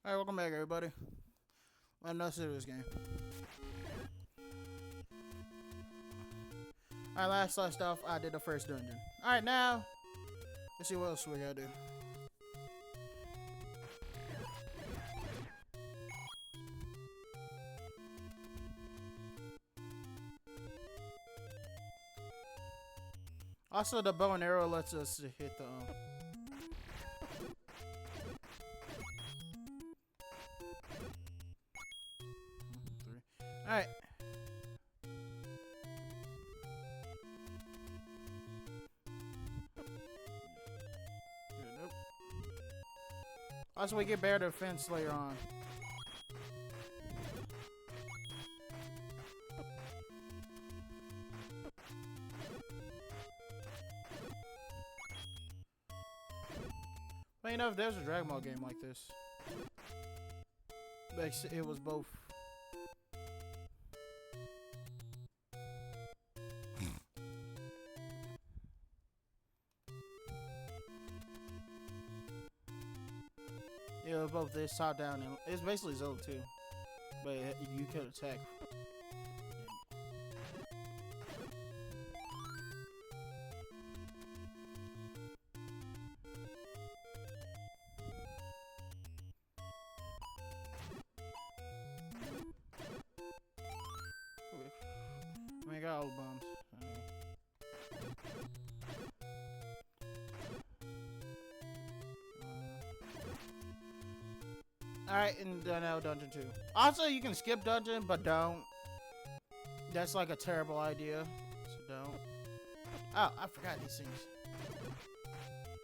Alright, welcome back, everybody. Let's do this game. Alright, last off, I did the first dungeon. Alright, now, let's see what else we gotta do. Also, the bow and arrow lets us hit the, three. Alright. Nope. Also, we get better defense later on. But you know, if there's a Dragon Ball game like this, it was both. It was both this top down and it's basically Zelda too, but you could attack. I got all the bombs. Alright, and now dungeon 2. Also, you can skip dungeon, but don't. That's like a terrible idea, so don't. Oh, I forgot these things.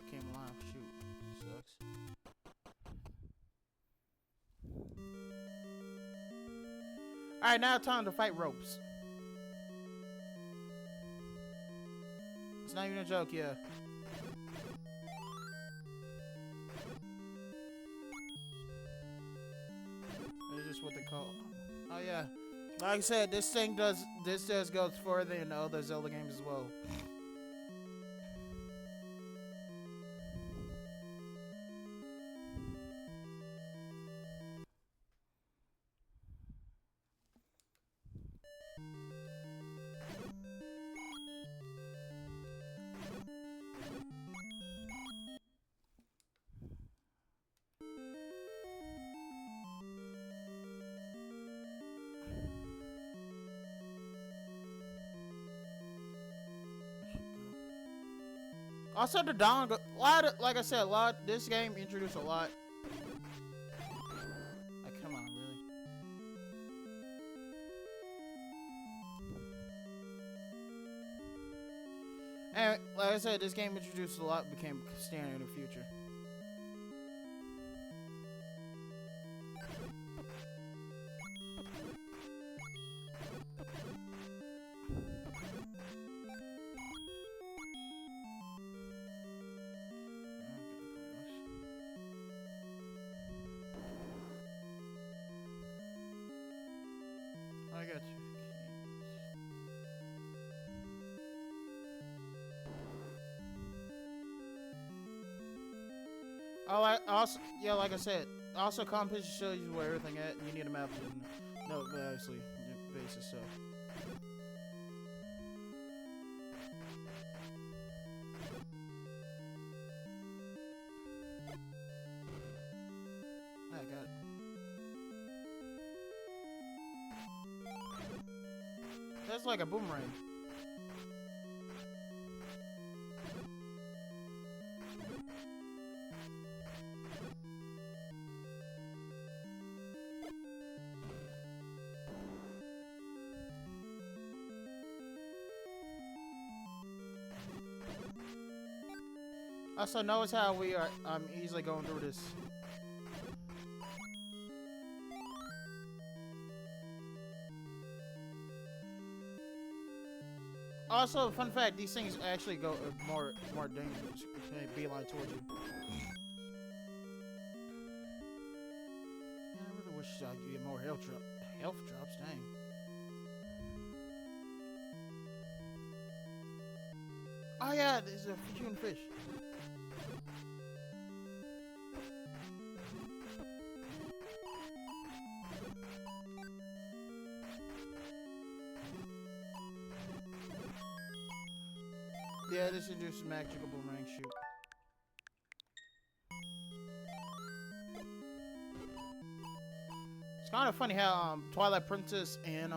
Came alive, shoot. Sucks. Alright, now time to fight ropes. It's not even a joke, yeah. It's just what they call. Oh yeah, like I said, this does go further than other Zelda games as well. Also, the down, like I said, this game introduced a lot. Like, come on, really. And like I said, this game introduced a lot, became standard in the future. I got you. Oh, yeah, like I said, also competition shows you where everything at, and you need a map and no, obviously, your basic stuff. I got it. That's like a boomerang. Also, notice how I'm easily going through this. Also, fun fact: these things actually go more dangerous. They beeline towards you. Man, I really wish I could get more health drops. Dang. Oh yeah, there's a human fish. Yeah, this introduces magical boomerang shoot. It's kind of funny how Twilight Princess and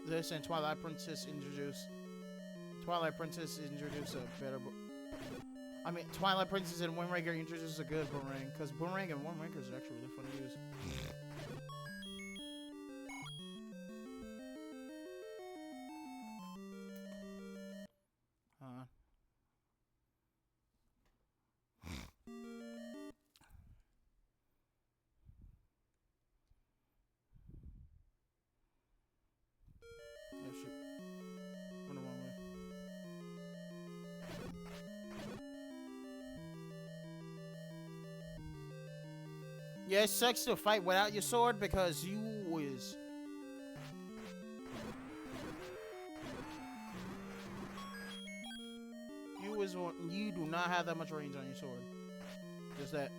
this and Twilight Princess introduce a better. I mean, Twilight Princess and Wind Waker introduces a good boomerang because boomerang and Wind Waker is actually really fun to use. Oh shoot. Went the wrong way. Yeah, it sucks to fight without your sword because you do not have that much range on your sword. Just that.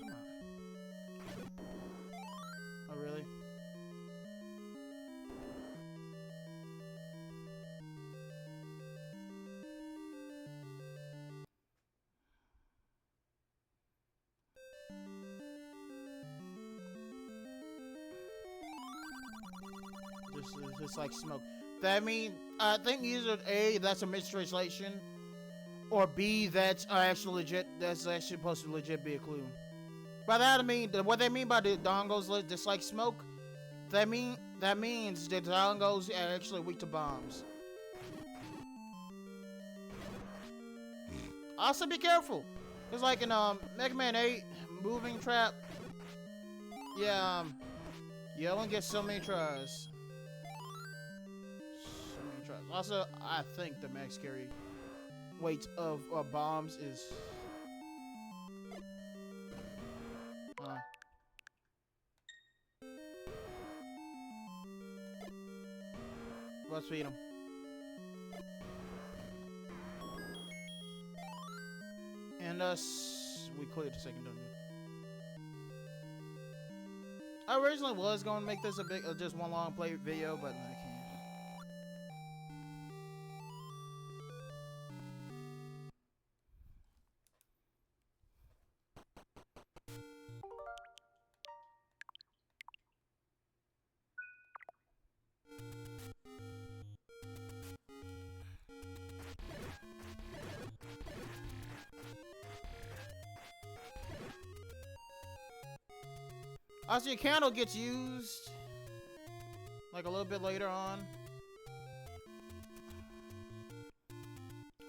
Come on. Oh, really? Just like smoke. That mean I think either A, that's a mistranslation, or B, that's actually legit. That's actually supposed to legit be a clue. By that I mean what they mean by the dongos dislike smoke. That means the dongos are actually weak to bombs. Also, be careful. It's like in Mega Man 8, moving trap. Yeah, you only get so many tries. Also, I think the max carry weight of bombs is. Let's feed him. And we cleared the second dungeon. I originally was going to make this a big, just one long play video, but I can't. Also, your candle gets used like a little bit later on.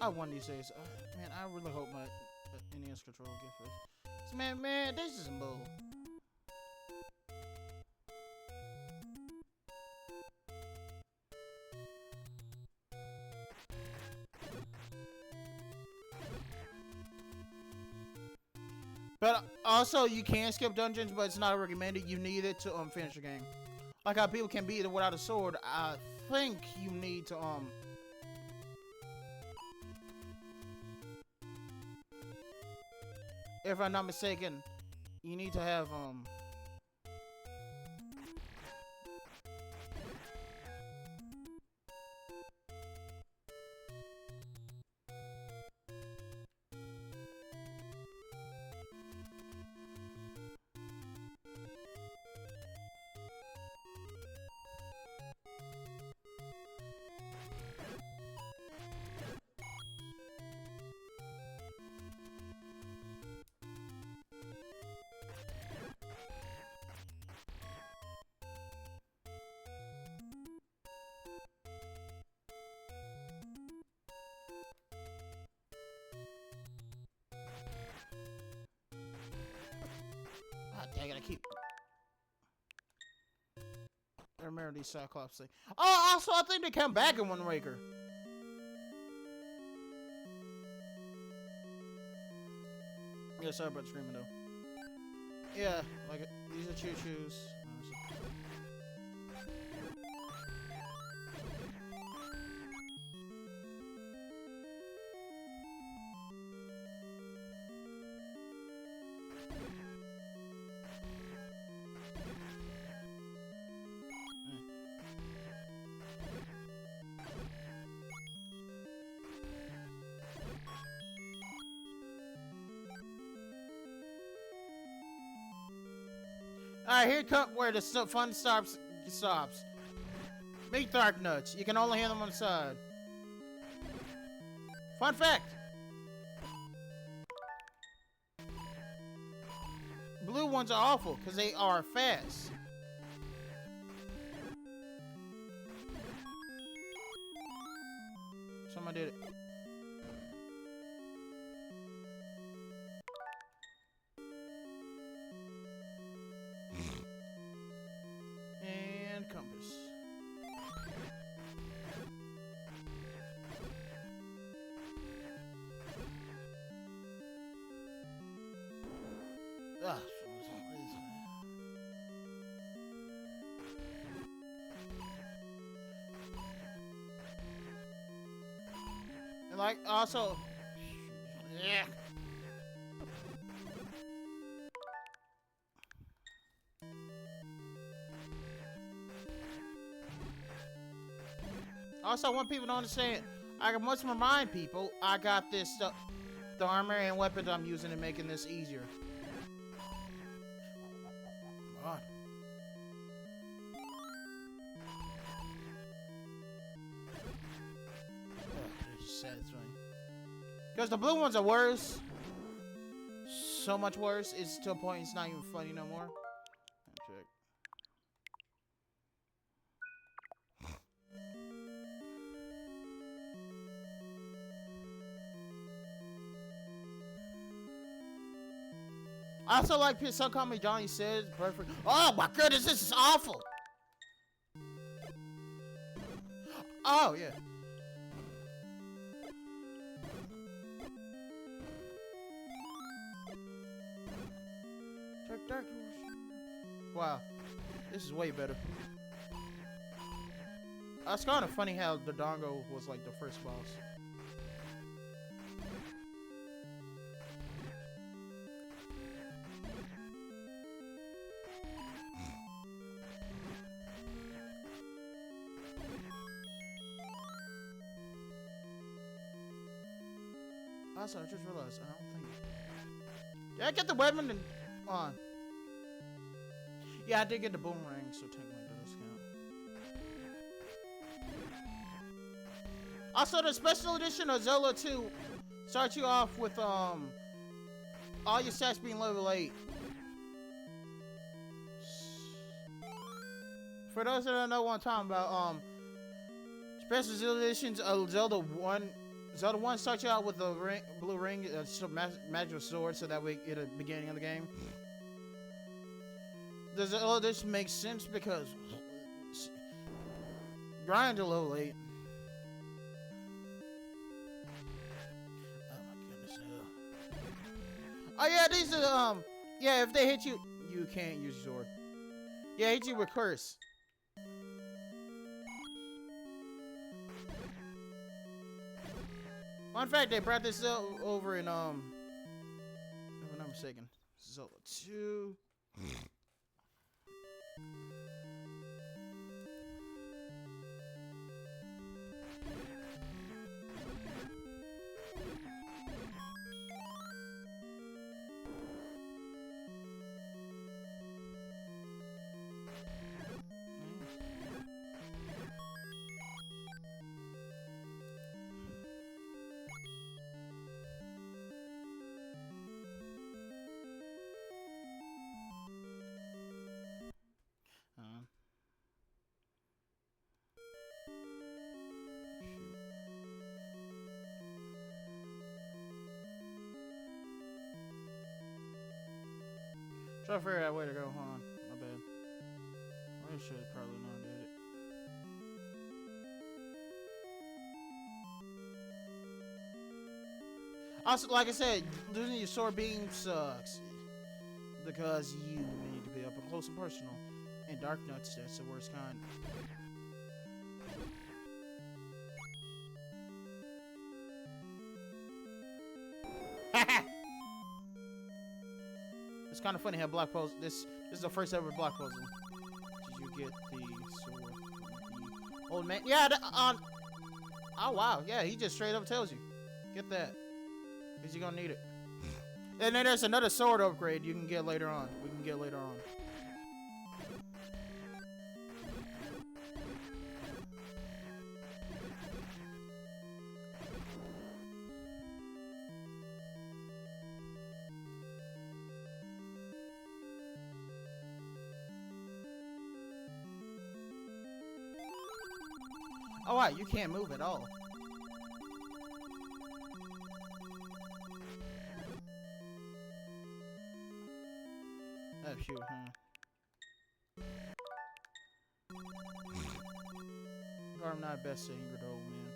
I won these days. Man, I really hope my NES controller gets this. Man, this is some bull. But also, you can skip dungeons, but it's not recommended. You need it to finish the game. Like how people can beat it without a sword. I think you need to if I'm not mistaken, you need to have dang it, I keep. I remember these Cyclops things. Oh, also, I think they come back in Wind Waker. Yeah, sorry about screaming though. Yeah, like these are choo-choos. Alright, here come where the fun stops. Meet Dark Nuts. You can only hear them on the side. Fun fact. Blue ones are awful because they are fast. Someone did it. And compass. Ah. And like also, yeah. Also, I want people to understand. I must remind people I got this stuff, the armor and weapons I'm using and making this easier. Come on. It's satisfying. Because the blue ones are worse. So much worse. It's to a point it's not even funny no more. Check. I also like some comedy Johnny says perfect. Oh my goodness, this is awful. Oh yeah. Wow, this is way better. It's kind of funny how the Dongo was like the first boss. Also, I just realized I don't think. Did I get the weapon and on? Yeah, I did get the boomerang, so technically it does count. Also, the special edition of Zelda 2 starts you off with all your stats being level 8. For those that don't know what I'm talking about, special Zelda editions of Zelda 1. Zelda 1 starts you out with the blue ring, magical sword, so that way at the beginning of the game. The Zelda edition makes sense because grind to level 8. Oh my goodness, no. Oh yeah, these are yeah, if they hit you, you can't use your sword. Yeah, hit you with curse. Fun fact, they brought this over in, if I'm not mistaken, Zelda 2. Try to figure out where to go. Hold on. My bad. I should probably not did it. Also, like I said, losing your sword beam sucks. because you need to be up and close and personal. And Dark Nuts, that's the worst kind. It's kind of funny how block puzzle. This is the first ever block puzzle. Did you get the sword from the old man? Yeah. Oh wow. Yeah, he just straight up tells you, get that, because you're gonna need it. And then there's another sword upgrade you can get later on. We can get later on. Oh wow, you can't move at all. Oh shoot, huh? I'm not best singer though, man.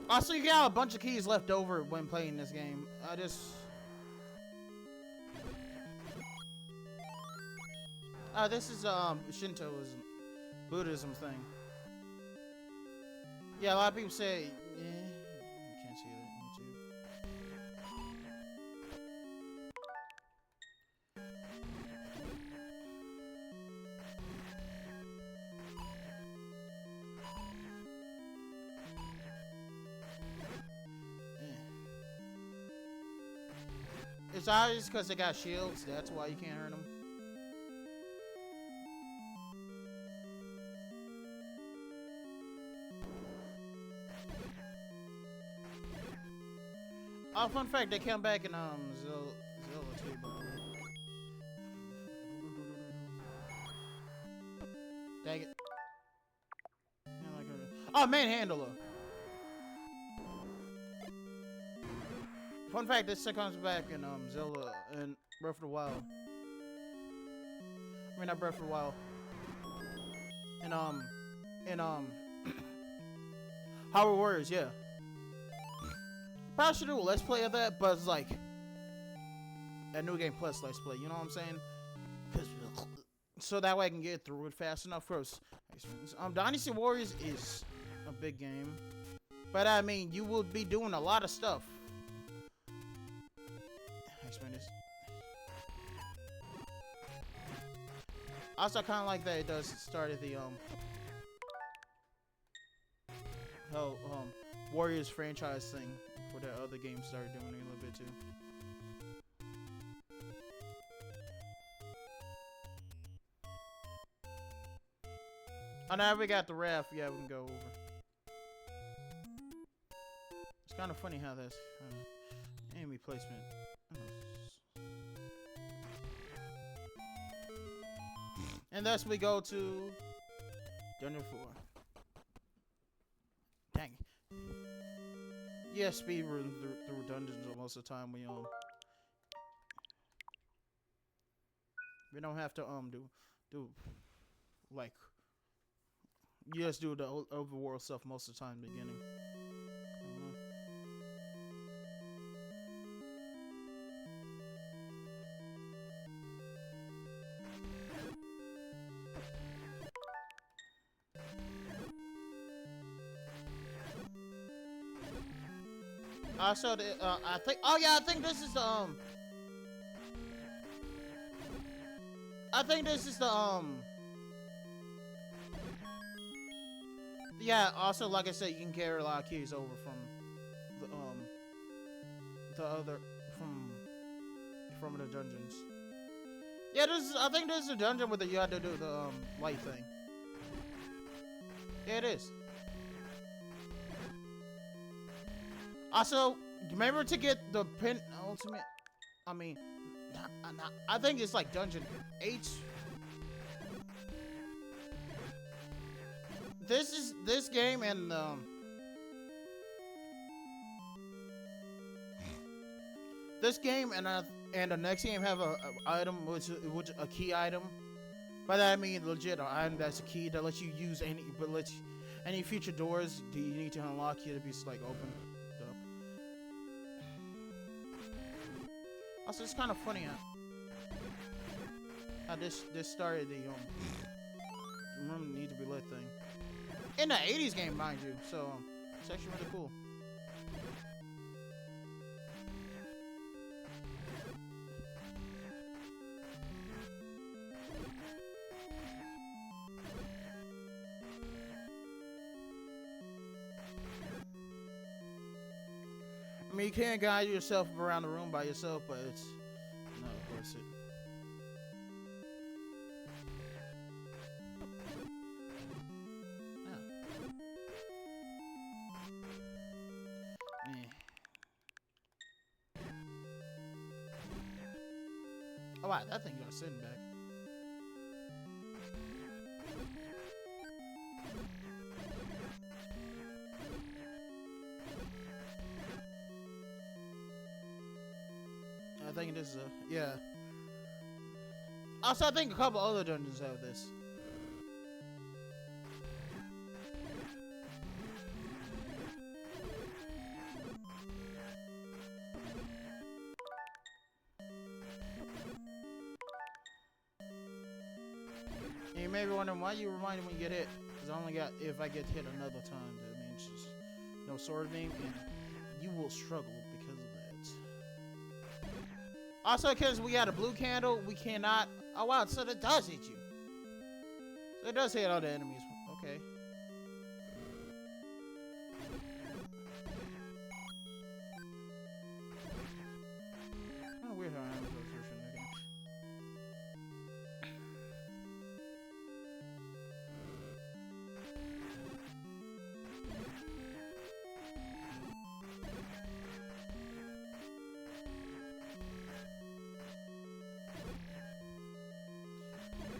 Also, you got a bunch of keys left over when playing this game. This is Shintoism, Buddhism thing. Yeah, a lot of people say, yeah, you can't see that on YouTube. It's obvious because they got shields. That's why you can't hurt them. Oh, fun fact, they come back in Zelda too, by the way. Dang it. Oh, Manhandler. Fun fact, this comes back in Zelda and Breath of the Wild. I mean, not Breath of the Wild. In Hyrule Warriors, yeah. Probably should do a let's play of that, but it's like a New Game Plus let's play. You know what I'm saying? So that way I can get through it fast enough. First, Dynasty Warriors is a big game, but I mean, you will be doing a lot of stuff. Also, kind of like that it does start at the Warriors franchise thing before that other games started doing it a little bit too. Oh, now we got the raft. Yeah, we can go over. It's kind of funny how that's enemy placement. And thus we go to Dungeon 4. Dang. Yeah, speed run through dungeons most of the time. We don't have to do like you just do the overworld stuff most of the time in the beginning. Also, I think. Oh yeah, I think this is the I think this is the Yeah. Also, like I said, you can carry a lot of keys over from the other from the dungeons. Yeah, I think this is a dungeon where you have to do the light thing. Yeah, it is. Also, remember to get the ultimate. I mean, I think it's like Dungeon 8. This game and This game and the next game have a item which a key item. By that I mean legit an item that's a key that lets you use any future doors do you need to unlock here to be like open up. Also, it's kind of funny how this started the room need to be lit thing in the 80s game, mind you. So it's actually really cool. I mean, you can't guide yourself around the room by yourself, but it's not worth it. Oh wow, that thing got sitting back. I think this is a yeah. Also, I think a couple other dungeons have this. And you may be wondering why you remind me when you get hit. Because I only got if I get hit another time, that means just no sword name, and you will struggle because of that. Also, because we got a blue candle, we cannot. Oh wow, so that does hit you. So it does hit all the enemies. Okay. Kind of weird how I am those version again.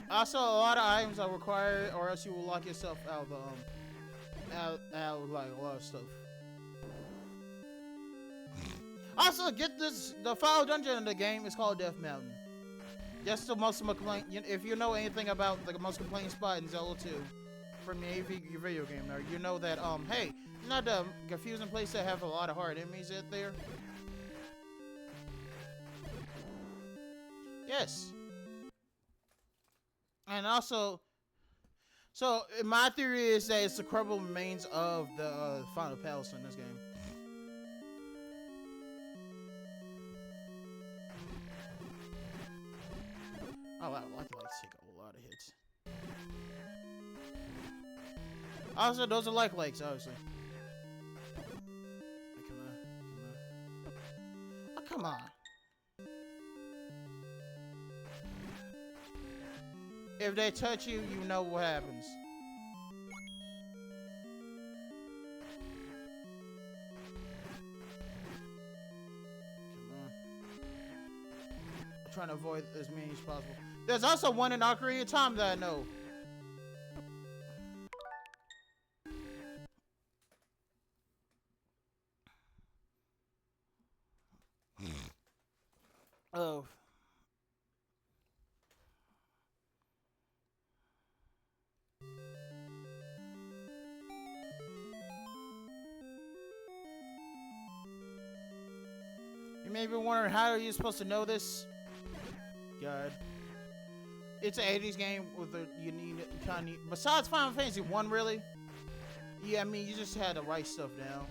Also, a lot of items are required, or else you will lock yourself out of out of like a lot of stuff. Also, get this: the final dungeon in the game is called Death Mountain. That's the most complaint. If you know anything about the most complaint spot in Zelda 2, from the AV video game, nerd, you know that hey, it's not the confusing place that have a lot of hard enemies out there. Yes. And also, so my theory is that it's the crumbled remains of the final palace in this game. Oh wow, I can like take a lot of hits. Also, those are like lakes, obviously. Hey, come on, come on. Oh, come on. If they touch you, you know what happens. Come on. I'm trying to avoid as many as possible. There's also one in Ocarina of Time that I know. Oh. You may be wondering, how are you supposed to know this? God. It's an 80s game with you kind of need, besides Final Fantasy 1, really? Yeah, I mean, you just had to write stuff down.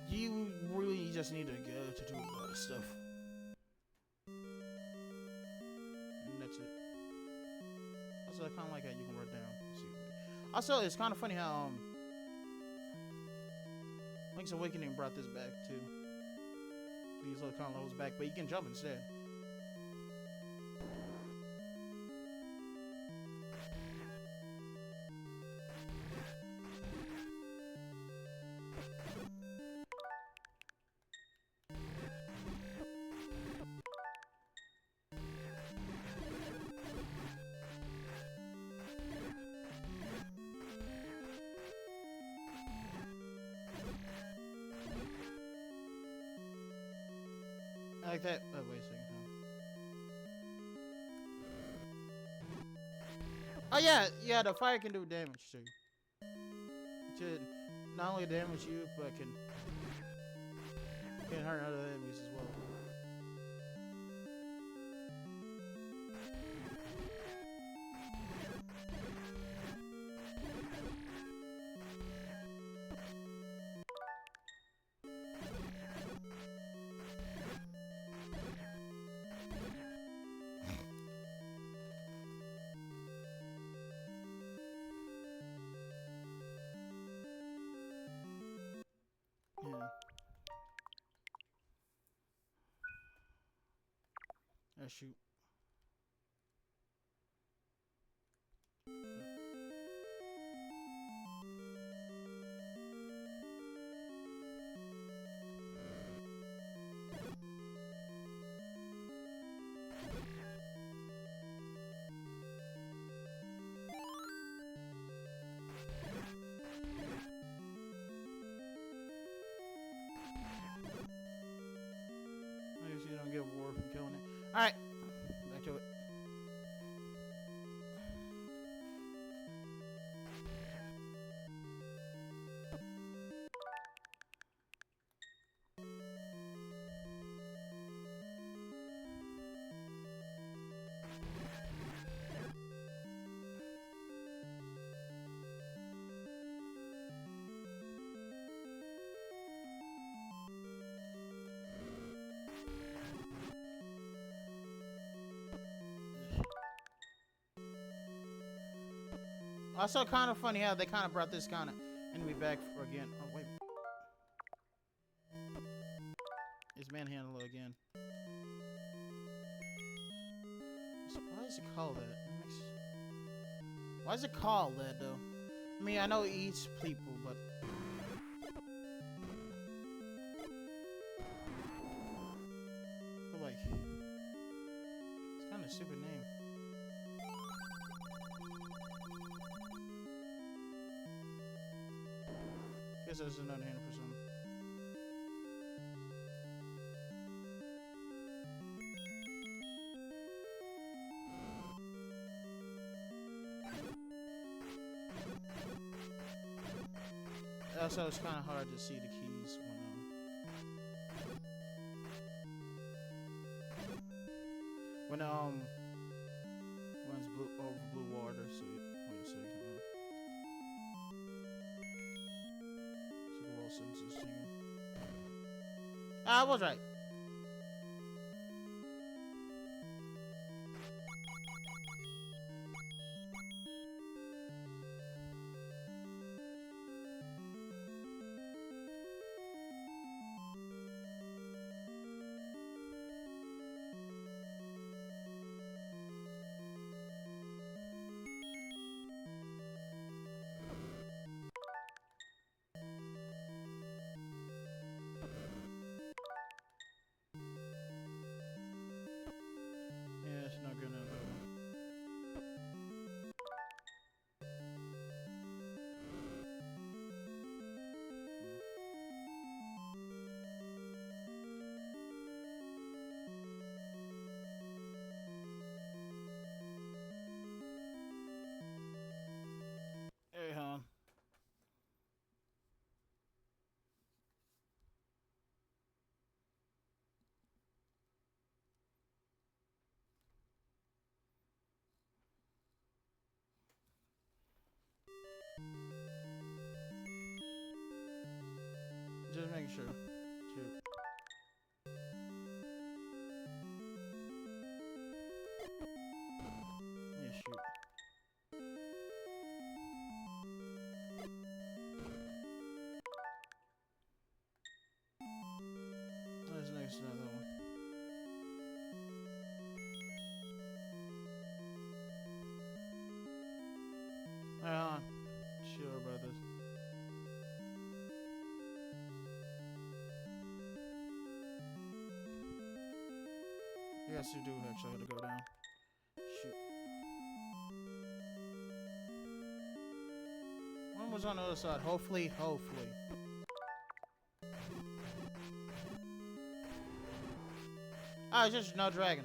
You really just need to go to do a lot of stuff. And that's it. Also, I kind of like how you can write down. Also, it's kind of funny how Link's Awakening brought this back too. These little kind of levels back, but you can jump instead. Like that. Oh, wait a second. Oh, yeah. Yeah, the fire can do damage too. It should not only damage you, but can hurt other enemies as well. Yeah. Oh, shoot. I guess you don't get war from killing it. Alright. Back to it. Also, kind of funny how they kind of brought this kind of enemy back for again. Oh wait, it's manhandle again. So why is it called that? Why is it called that though? I mean, I know it eats people, but like, it's kind of a stupid name. Guess there's another hand for some. Also, it's kind of hard to see the keys when one's blue over blue water. So wait a second. Simpsons singing. I was right. Yeah, it's not good enough. Hey, hon. Just making sure. Shoot. Yeah, shoot. There's next another one. Hey, hon. Sure about this. Yes, you do actually have to go down. Shoot. One was on the other side. Hopefully. Oh, it's just no dragon.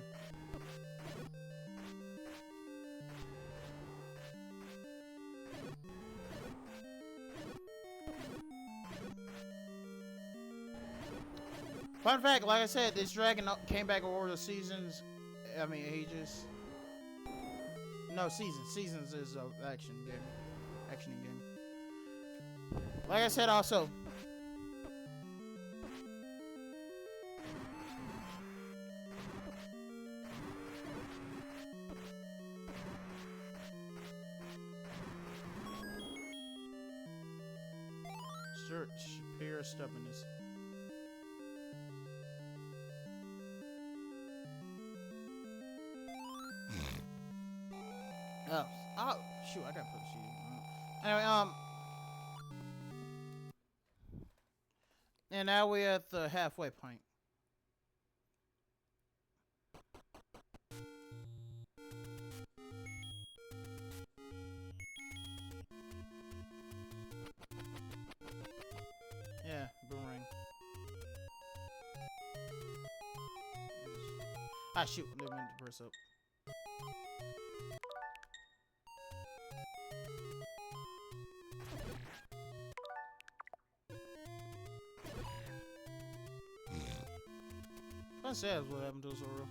Fun fact, like I said, this dragon came back over the seasons. I mean, ages. No, seasons. Seasons is an action game. Action game. Like I said, also. Search pure stubbornness. Oh, shoot! I gotta put the sheet. Anyway, and now we're at the halfway point. Yeah, boomerang. Ah, shoot! I didn't mean to press up. That's sad what happened to Zoro.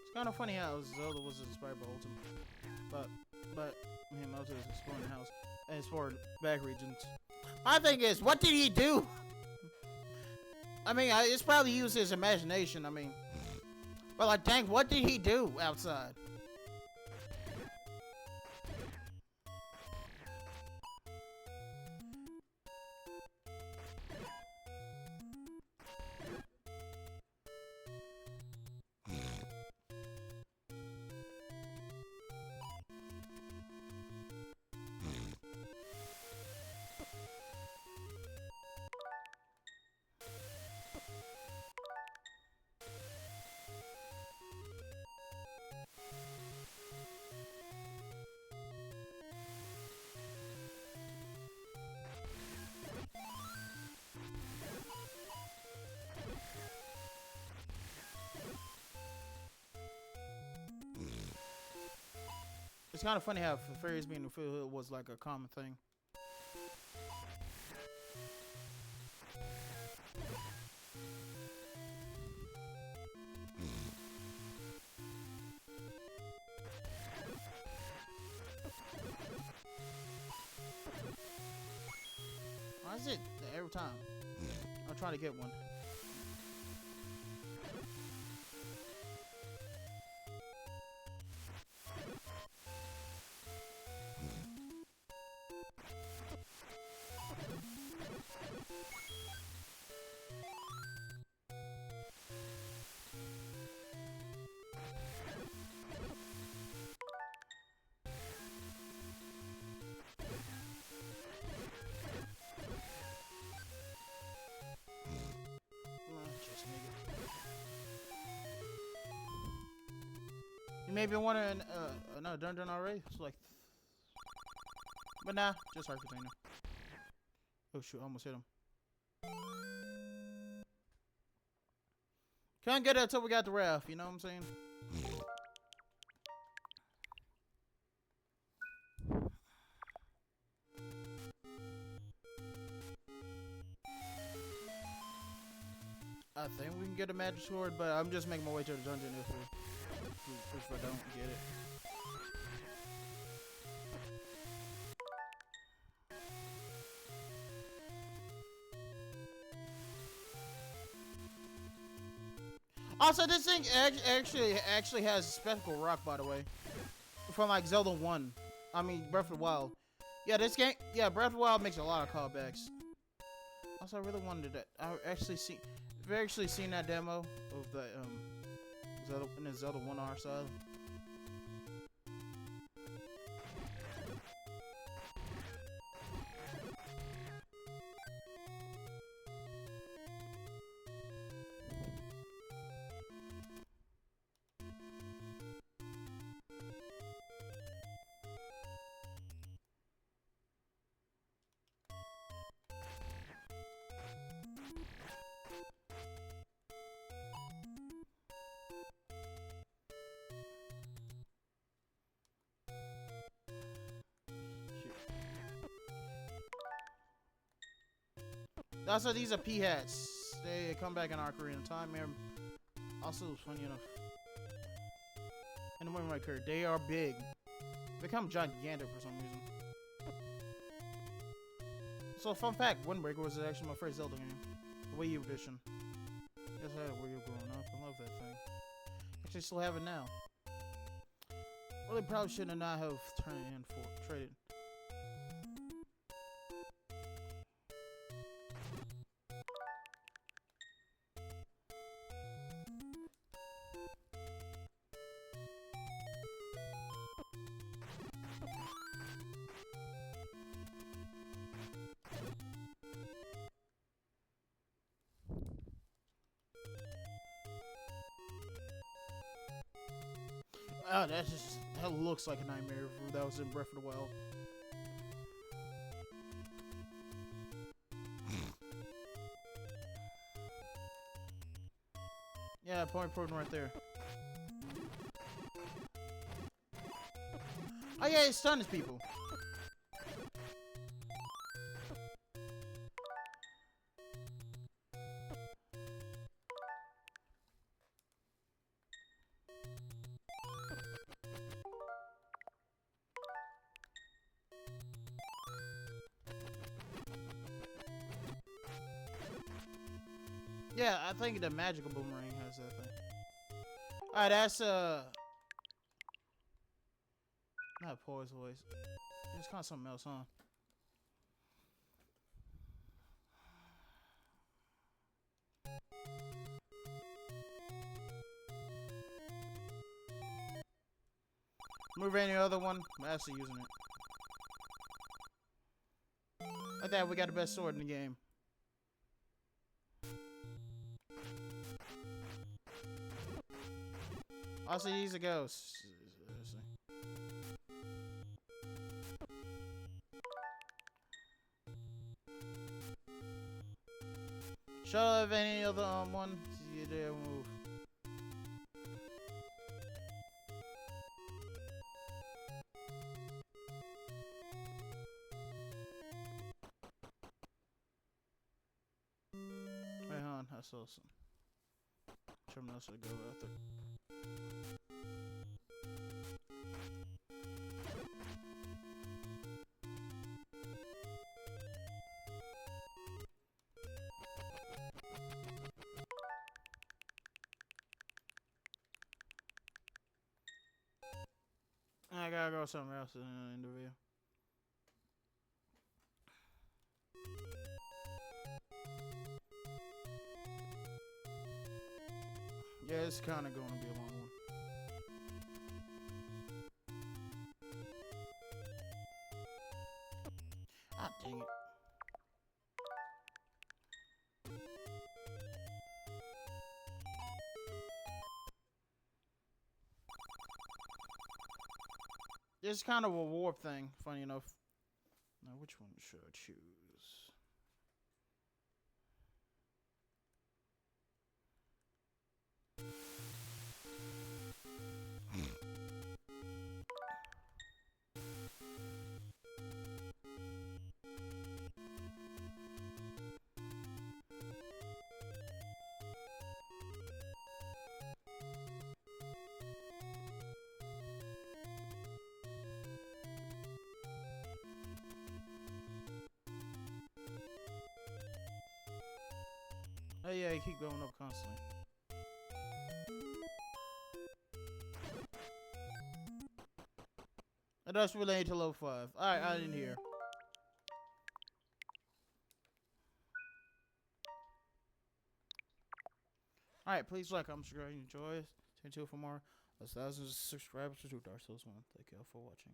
It's kind of funny how Zelda was inspired by Ultima, but him also is exploring the house and exploring back regions. My thing is, what did he do? I mean, it's probably used his imagination. I mean, but like, dang, what did he do outside? It's kind of funny how fairies being in the field was like a common thing. Why is it every time? I'm trying to get one. You maybe want another dungeon already? It's like, but nah, just hard container. Oh shoot, I almost hit him. Can't get it until we got the raft, you know what I'm saying? I think we can get a magic sword, but I'm just making my way to the dungeon if I don't get it. Also, this thing actually has Spectacle Rock, by the way, from like Zelda 1. I mean, Breath of the Wild. Yeah, this game. Yeah, Breath of the Wild makes a lot of callbacks. Also, I really wanted that. I've actually seen that demo of the Zelda in the Zelda 1R side. Also, these are pea hats. They come back in Ocarina of Time. Also, funny enough, in the Wind Waker, they are big. They become gigantic for some reason. So, fun fact: Wind Waker was actually my first Zelda game, the Wii U edition. Guess I had a Wii U growing up. I love that thing. Actually, still have it now. Really, probably shouldn't not have turned it in for traded. Oh, that looks like a nightmare if that was in Breath of the Wild. Yeah, point right there. Oh yeah, it stuns people. Yeah, I think the magical boomerang has that thing. Alright, that's not Poise voice. It's kind of something else, huh? Move any other one? I'm actually using it. Like that, we got the best sword in the game. Also, these are ghosts. Show up any other one. See there move. Wait, hold on. I saw some. Something else to go after. I gotta go somewhere else in the interview. Yeah, it's kind of going to be a long one. Ah, dang it. It's kind of a warp thing, funny enough. Now, which one should I choose? Oh yeah, you keep going up constantly. That's related to level 5. Alright, I didn't hear. Alright, please like, comment, subscribe, enjoy. Stay tuned for more. That's thousands of subscribers to Dark Souls 1. Thank you all for watching.